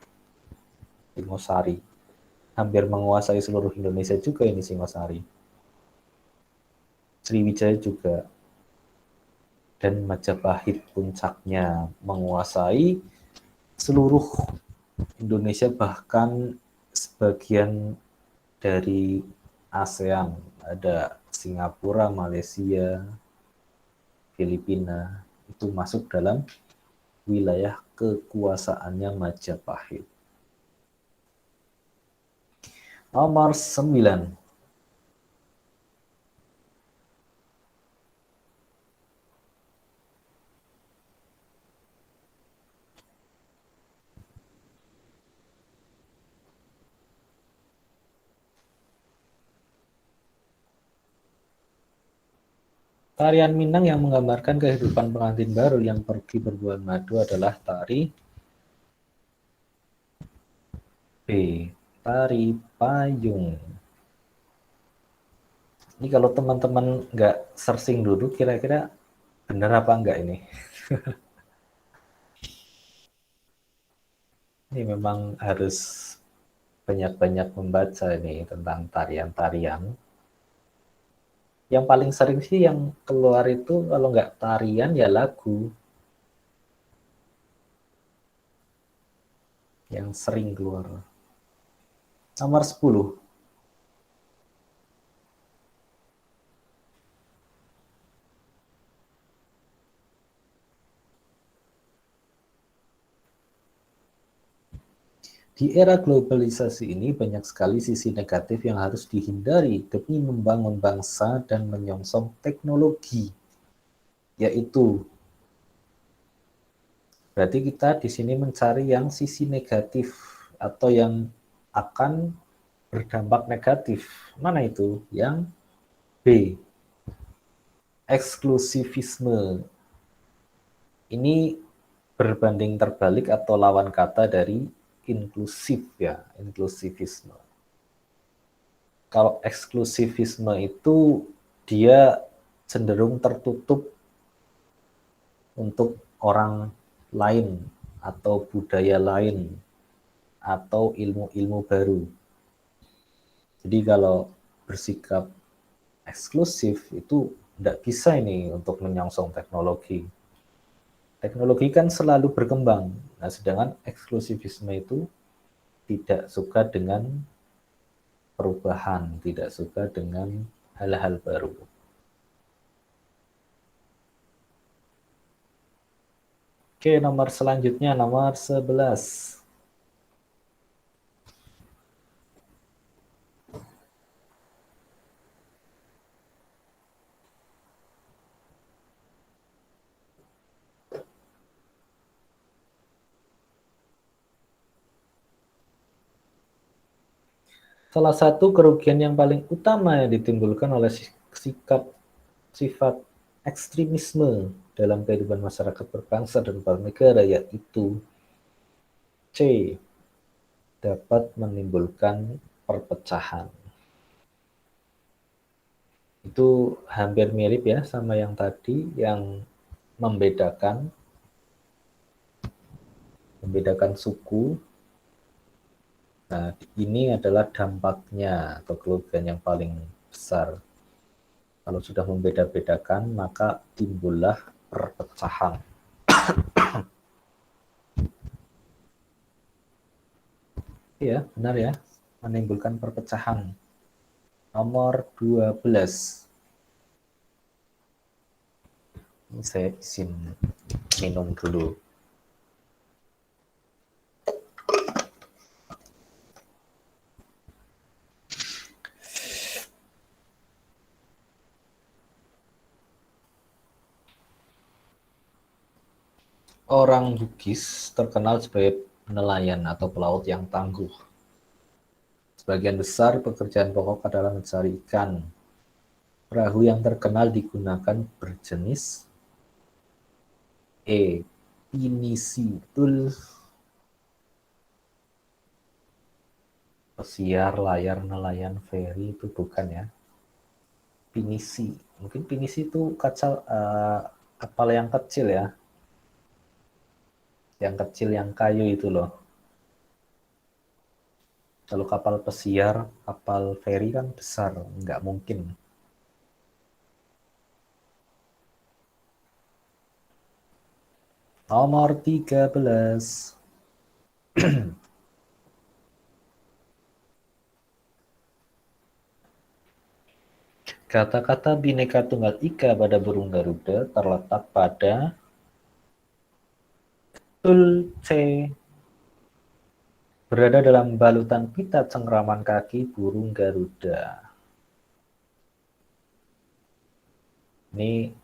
Singosari hampir menguasai seluruh Indonesia juga ini Singosari. Sriwijaya juga. Dan Majapahit puncaknya menguasai seluruh Indonesia, bahkan sebagian dari ASEAN. Ada Singapura, Malaysia, Filipina, itu masuk dalam wilayah kekuasaannya Majapahit. Nomor 9. Tarian Minang yang menggambarkan kehidupan pengantin baru yang pergi berbuah madu adalah tari B. Tari payung. Ini kalau teman-teman nggak searching dulu, kira-kira benar apa enggak ini? Ini memang harus banyak-banyak membaca ini tentang tarian-tarian. Yang paling sering sih yang keluar itu kalau nggak tarian ya lagu. Yang sering keluar. Nomor 10. Di era globalisasi ini banyak sekali sisi negatif yang harus dihindari demi membangun bangsa dan menyongsong teknologi. Yaitu, berarti kita di sini mencari yang sisi negatif atau yang akan berdampak negatif. Mana itu? Yang B. Eksklusivisme. Ini berbanding terbalik atau lawan kata dari inklusif ya, inklusivisme. Kalau eksklusivisme itu dia cenderung tertutup untuk orang lain atau budaya lain atau ilmu-ilmu baru. Jadi kalau bersikap eksklusif itu tidak bisa ini untuk menyongsong teknologi. Teknologi kan selalu berkembang. Nah, sedangkan eksklusivisme itu tidak suka dengan perubahan, tidak suka dengan hal-hal baru. Oke, nomor selanjutnya nomor 11. Salah satu kerugian yang paling utama yang ditimbulkan oleh sifat ekstremisme dalam kehidupan masyarakat berbangsa dan bernegara yaitu C. Dapat menimbulkan perpecahan. Itu hampir mirip ya sama yang tadi, yang membedakan suku. Nah, ini adalah dampaknya atau kerugian yang paling besar. Kalau sudah membeda-bedakan, maka timbullah perpecahan. Ya, benar ya, menimbulkan perpecahan. Nomor 12. Ini saya izin minum dulu. Orang Bugis terkenal sebagai nelayan atau pelaut yang tangguh. Sebagian besar pekerjaan pokok adalah mencari ikan. Perahu yang terkenal digunakan berjenis E. Pinisi. Betul. Pesiar, layar, nelayan, feri itu bukan ya. Pinisi. Mungkin pinisi itu kapal yang kecil ya. Yang kecil, yang kayu itu loh. Kalau kapal pesiar, kapal feri kan besar, nggak mungkin. Nomor 13. Kata-kata Bhinneka Tunggal Ika pada burung Garuda terletak pada C. Berada dalam balutan pita cengkraman kaki burung Garuda. Ini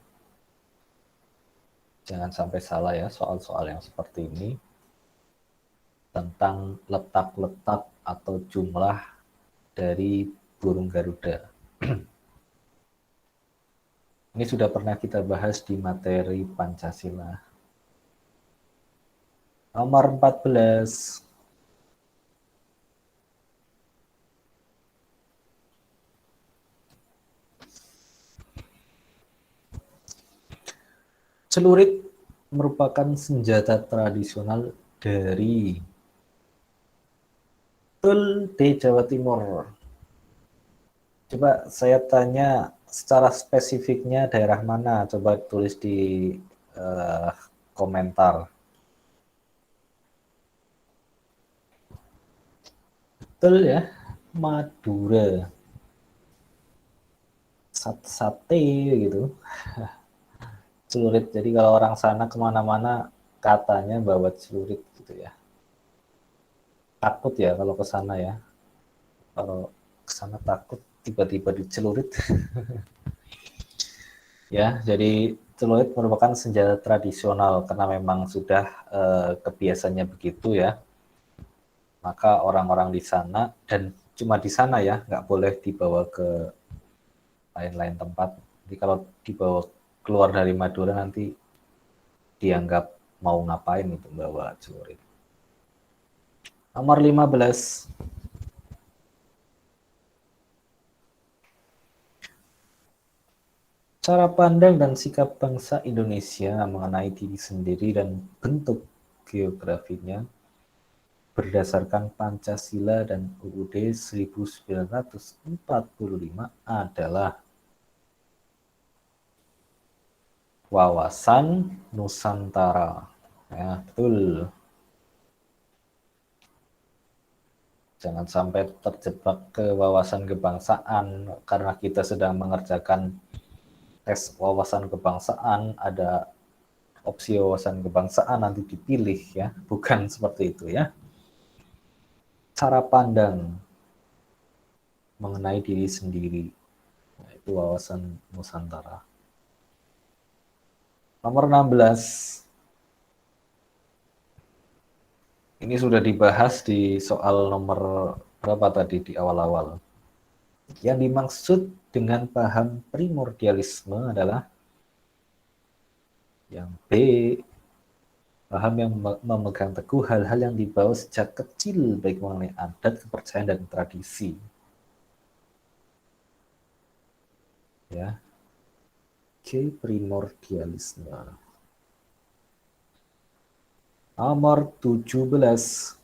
jangan sampai salah ya soal-soal yang seperti ini. Tentang letak-letak atau jumlah dari burung Garuda. Ini sudah pernah kita bahas di materi Pancasila. Nomor 14. Celurit merupakan senjata tradisional dari betul di Jawa Timur. Coba saya tanya secara spesifiknya daerah mana, coba tulis di komentar. Betul ya, Madura. Sate gitu. Celurit. Jadi kalau orang sana kemana-mana katanya bawa celurit gitu ya. Takut ya kalau ke sana ya. Kalau ke sana takut tiba-tiba dicelurit. Ya, jadi celurit merupakan senjata tradisional karena memang sudah kebiasaannya begitu ya. Maka orang-orang di sana, dan cuma di sana ya, nggak boleh dibawa ke lain-lain tempat. Jadi kalau dibawa keluar dari Madura nanti dianggap mau ngapain itu bawa celurit. Nomor 15. Cara pandang dan sikap bangsa Indonesia mengenai diri sendiri dan bentuk geografinya berdasarkan Pancasila dan UUD 1945 adalah wawasan Nusantara. Ya, betul. Jangan sampai terjebak ke wawasan kebangsaan karena kita sedang mengerjakan tes wawasan kebangsaan, ada opsi wawasan kebangsaan nanti dipilih ya, bukan seperti itu ya. Cara pandang mengenai diri sendiri, itu wawasan Nusantara. Nomor 16. Ini sudah dibahas di soal nomor berapa tadi di awal-awal. Yang dimaksud dengan paham primordialisme adalah yang B, paham yang memegang teguh hal-hal yang dibawa sejak kecil, baik mengenai adat, kepercayaan, dan tradisi. Ya, K, primordialisme. Nomor 17.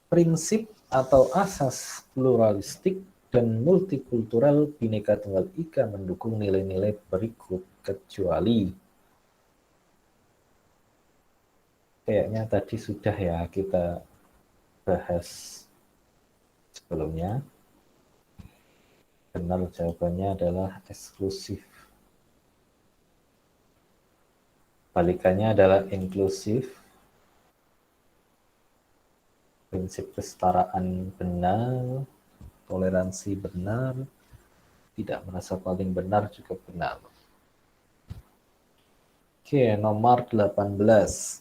Prinsip atau asas pluralistik dan multikultural Bhinneka Tunggal Ika mendukung nilai-nilai berikut kecuali. Kayaknya tadi sudah ya kita bahas sebelumnya. Benar, jawabannya adalah eksklusif. Balikannya adalah inklusif. Prinsip kesetaraan benar, toleransi benar, tidak merasa paling benar juga benar. Oke, nomor 18.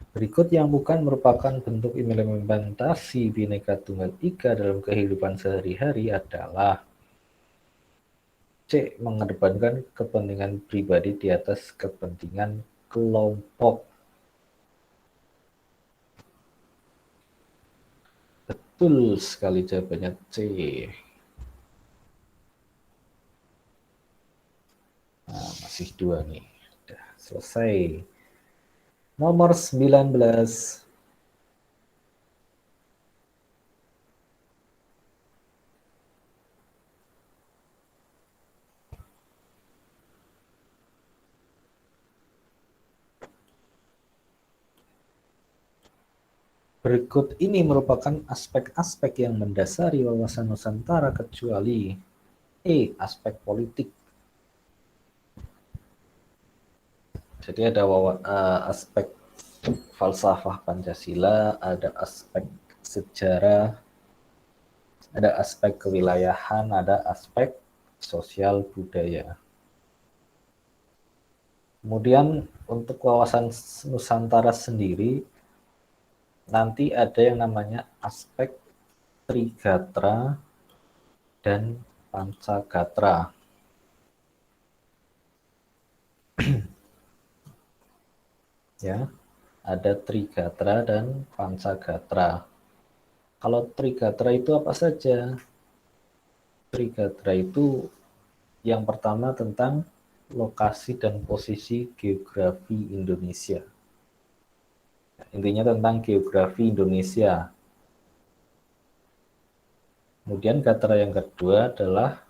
Berikut yang bukan merupakan bentuk implementasi Bhinneka Tunggal Ika dalam kehidupan sehari-hari adalah C. Mengedepankan kepentingan pribadi di atas kepentingan kelompok. Betul sekali jawabannya C. Nah, masih 2 nih. Udah selesai. Nomor 19. Berikut ini merupakan aspek-aspek yang mendasari wawasan Nusantara kecuali E. Aspek politik. Jadi ada aspek falsafah Pancasila, ada aspek sejarah, ada aspek kewilayahan, ada aspek sosial budaya. Kemudian untuk wawasan Nusantara sendiri nanti ada yang namanya aspek Trigatra dan Pancagatra. Ya, ada Trigatra dan Pancagatra. Kalau Trigatra itu apa saja? Trigatra itu yang pertama tentang lokasi dan posisi geografi Indonesia. Intinya tentang geografi Indonesia. Kemudian gatra yang kedua adalah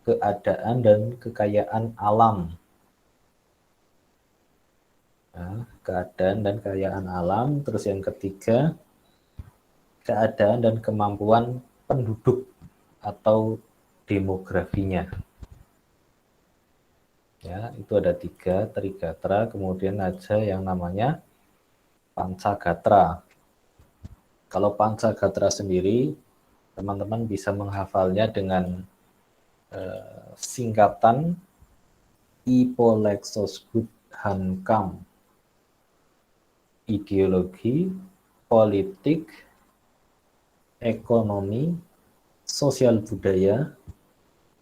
keadaan dan kekayaan alam. Nah, keadaan dan kekayaan alam. Terus yang ketiga, keadaan dan kemampuan penduduk atau demografinya. Ya, itu ada 3 Trigatra, kemudian ada yang namanya Pancagatra. Kalau Pancagatra sendiri, teman-teman bisa menghafalnya dengan singkatan Ipolexosbud Hankam. Ideologi, politik, ekonomi, sosial budaya,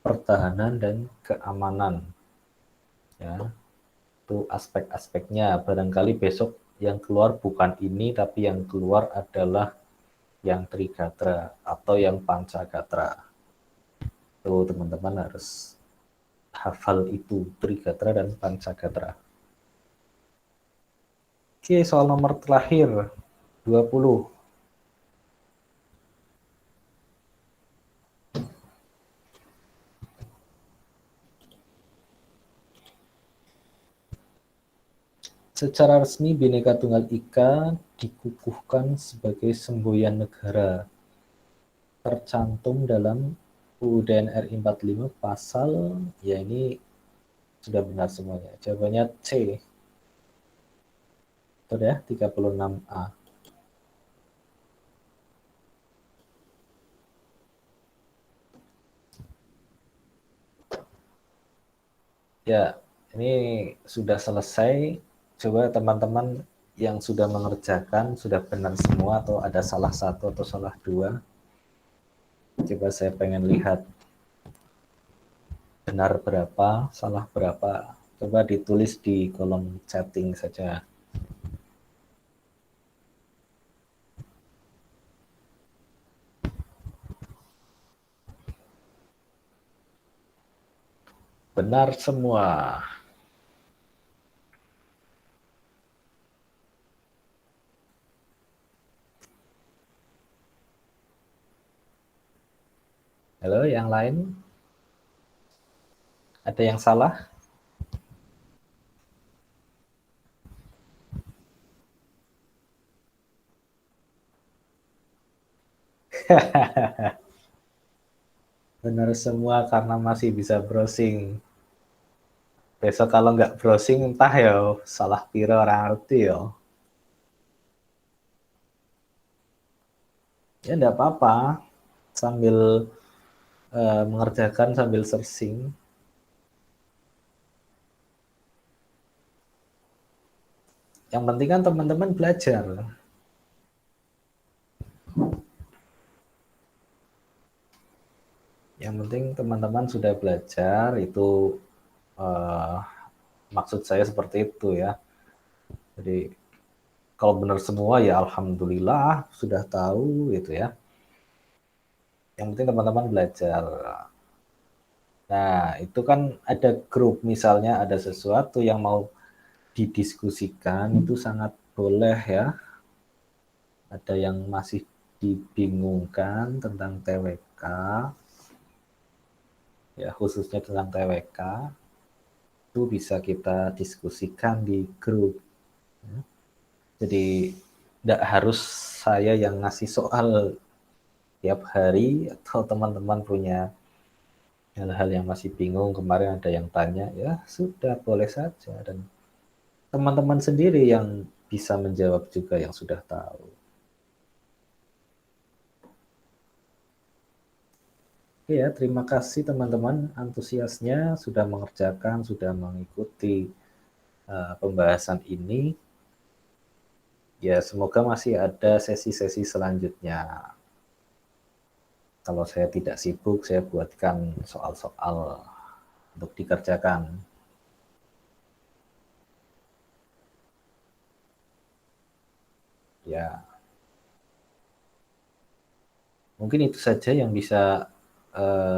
pertahanan, dan keamanan. Ya, itu aspek-aspeknya. Barangkali besok yang keluar bukan ini, tapi yang keluar adalah yang Trigatra atau yang Pancagatra. Tuh teman-teman harus hafal itu, Trigatra dan Pancagatra. Oke, soal nomor terakhir, 20. Secara resmi Bhinneka Tunggal Ika dikukuhkan sebagai semboyan negara. Tercantum dalam UUD RI 45 pasal, ya ini sudah benar semuanya. Jawabannya C. Itu ya, 36A. Ya, ini sudah selesai. Coba teman-teman yang sudah mengerjakan, sudah benar semua atau ada salah satu atau salah dua. Coba saya pengen lihat benar berapa, salah berapa. Coba ditulis di kolom chatting saja. Benar semua. Halo, yang lain? Ada yang salah? Benar semua karena masih bisa browsing. Besok kalau nggak browsing entah ya salah piro orang ngerti ya. Ya enggak apa-apa. Sambil mengerjakan sambil searching. Yang penting kan teman-teman belajar. Yang penting teman-teman sudah belajar, itu maksud saya seperti itu ya. Jadi kalau benar semua ya alhamdulillah sudah tahu gitu ya. Yang penting teman-teman belajar. Nah, itu kan ada grup, misalnya ada sesuatu yang mau didiskusikan, itu sangat boleh ya. Ada yang masih dibingungkan tentang TWK, ya khususnya tentang TWK, itu bisa kita diskusikan di grup. Jadi tidak harus saya yang ngasih soal tiap hari, atau teman-teman punya hal-hal yang masih bingung, kemarin ada yang tanya, ya sudah boleh saja. Dan teman-teman sendiri yang bisa menjawab juga yang sudah tahu. Oke ya, terima kasih teman-teman antusiasnya sudah mengerjakan, sudah mengikuti pembahasan ini. Ya, semoga masih ada sesi-sesi selanjutnya. Kalau saya tidak sibuk, saya buatkan soal-soal untuk dikerjakan. Ya, mungkin itu saja yang bisa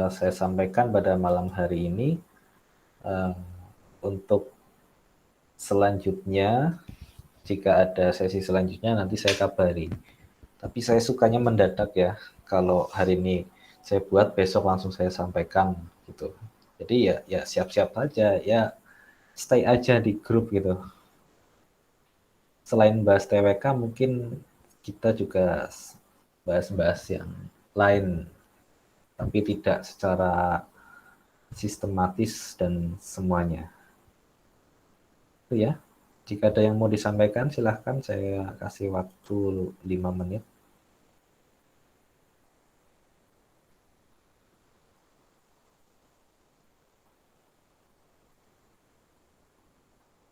saya sampaikan pada malam hari ini. Untuk selanjutnya, jika ada sesi selanjutnya nanti saya kabari. Tapi saya sukanya mendadak ya. Kalau hari ini saya buat, besok langsung saya sampaikan gitu. Jadi ya siap-siap aja, ya stay aja di grup gitu. Selain bahas TWK, mungkin kita juga bahas-bahas yang lain, tapi tidak secara sistematis dan semuanya. Itu ya. Jika ada yang mau disampaikan, silahkan, saya kasih waktu 5 menit.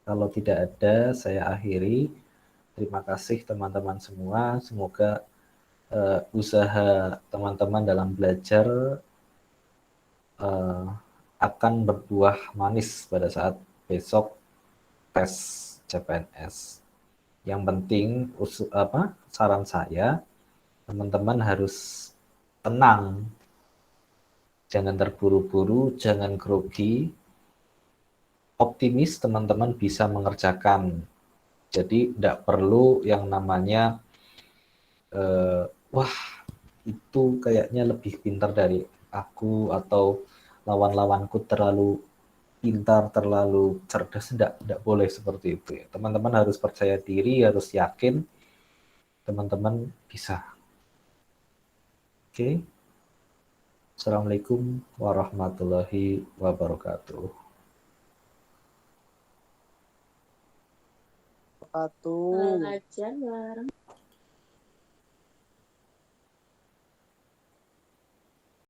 Kalau tidak ada, saya akhiri. Terima kasih teman-teman semua. Semoga usaha teman-teman dalam belajar akan berbuah manis pada saat besok tes CPNS. Yang penting, saran saya, teman-teman harus tenang, jangan terburu-buru, jangan grogi, optimis teman-teman bisa mengerjakan. Jadi tidak perlu yang namanya wah itu kayaknya lebih pintar dari aku, atau lawan-lawanku terlalu pintar, terlalu cerdas. Tidak boleh seperti itu ya. Teman-teman harus percaya diri, harus yakin teman-teman bisa. Oke. Assalamualaikum warahmatullahi wabarakatuh. Belajar bareng.